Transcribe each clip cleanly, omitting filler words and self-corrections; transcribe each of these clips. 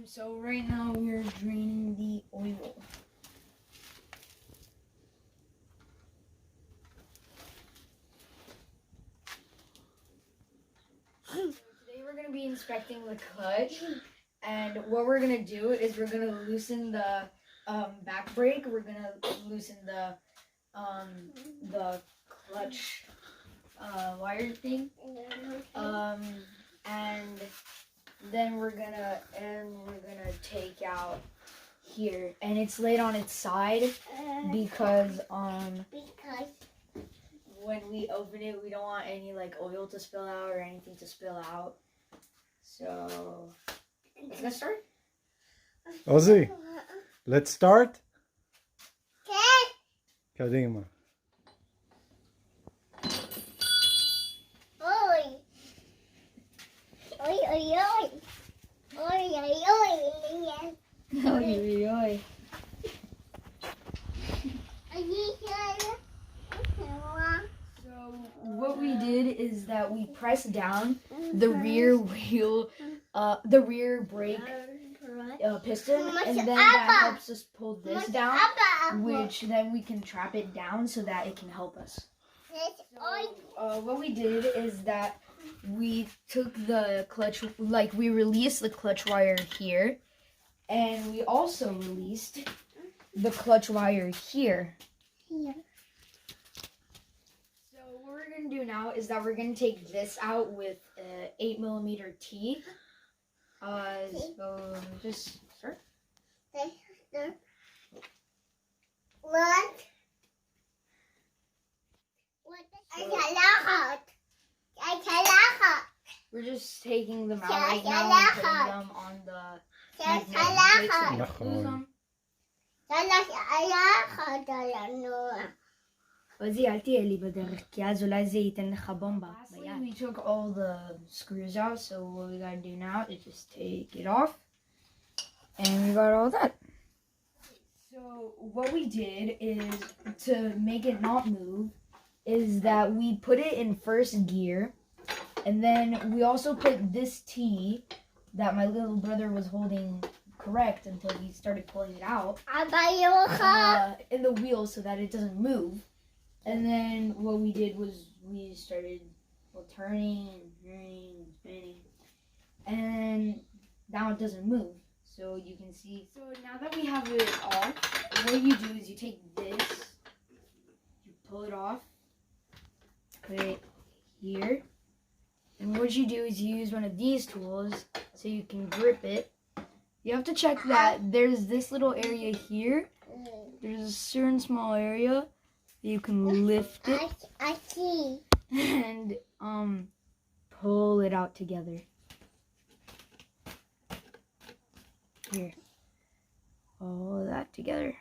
So right now we're draining the oil. So today we're gonna be inspecting the clutch, and what we're gonna do is we're gonna loosen the back brake. We're gonna loosen the clutch wire thing, and then we're gonna take out here, and it's laid on its side because when we open it, we don't want any like oil to spill out or anything to spill out. So let's get started. Ozzy, let's start. Kadima. So what we did is that we pressed down the rear wheel, the rear brake piston, and then that helps us pull this down, which then we can trap it down so that it can help us. So, what we did is that we took the clutch, like we released the clutch wire here, and we also released the clutch wire here. So what we're going to do now is that we're going to take this out with an 8mm T. So just start. We're just taking them out right now and putting them on the magnetic plate so we don't lose them. Lastly, we took all the screws out, so what we gotta do now is just take it off, and we got all that. So what we did is, to make it not move, is that we put it in first gear, and then we also put this T that my little brother was holding correct until he started pulling it out in the wheel so that it doesn't move. And then what we did was we started turning and spinning, and now it doesn't move. So you can see. So now that we have it off, what you do is you take this, you pull it off, put it here, and what you do is you use one of these tools so you can grip it. You have to check that there's this little area here. There's a certain small area. You can lift it and pull it out together. Here, all that together.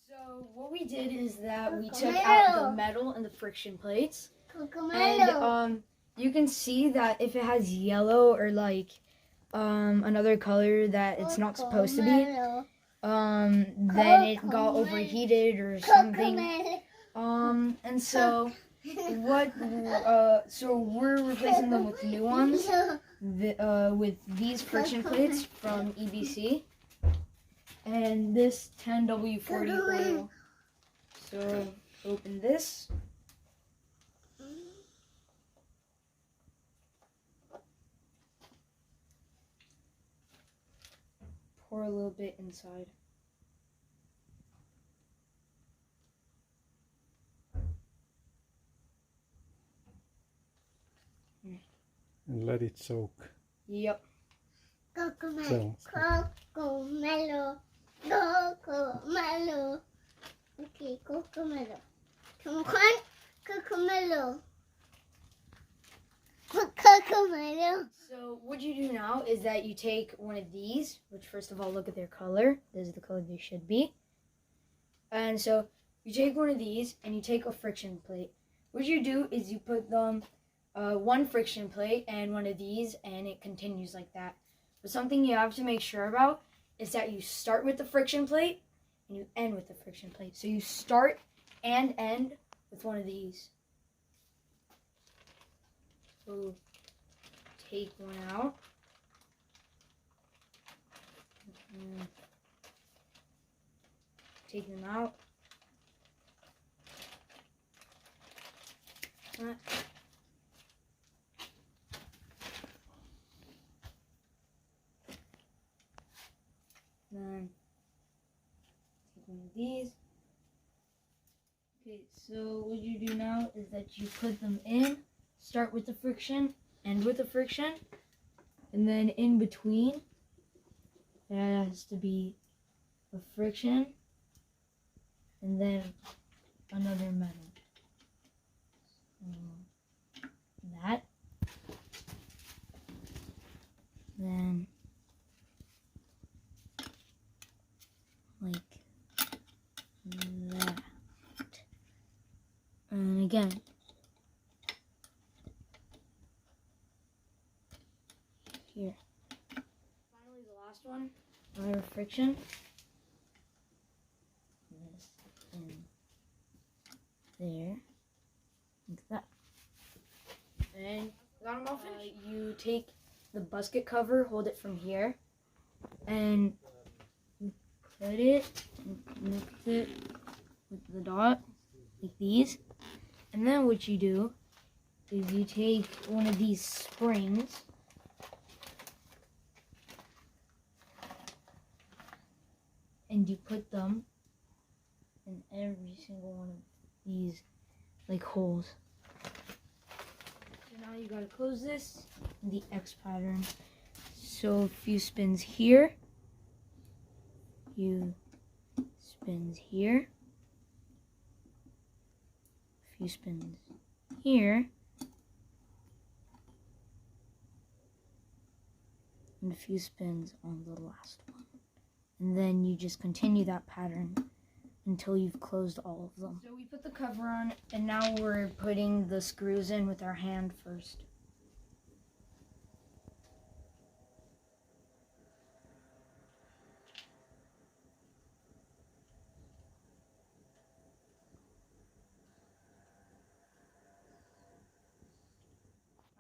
So what we did is that we took out the metal and the friction plates, and you can see that if it has yellow or like another color that it's not supposed to be, then it got overheated or something. And so so we're replacing them with new ones, with these friction plates from EBC, and this 10W40 oil. So open this. Pour a little bit inside. And let it soak. Yep. So, Cocomello. Okay, cocomello. Come on, cocomello. Cocomello. So what you do now is that you take one of these, which first of all, look at their color. This is the color they should be. And so you take one of these and you take a friction plate. What you do is you put them one friction plate and one of these, and it continues like that. But something you have to make sure about is that you start with the friction plate and you end with the friction plate. So you start and end with one of these. So take one out. And take them out. Then take one of these. Okay, so what you do now is that you put them in, start with the friction, end with the friction, and then in between, there has to be a friction, and then another metal. So that. Then like that. And again. Here. Finally, the last one, another friction. This in there, like that. And got them all finished. You take the basket cover, hold it from here, and you put it and connect it with the dot, like these. And then what you do is you take one of these springs and you put them in every single one of these like holes. So now you gotta close this in the X pattern. So a few spins here, few spins here, a few spins here, and a few spins on the last one. And then you just continue that pattern until you've closed all of them. So we put the cover on, and now we're putting the screws in with our hand first.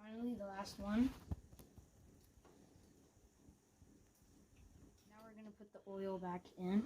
Finally, the last one. Now we're going to put the oil back in.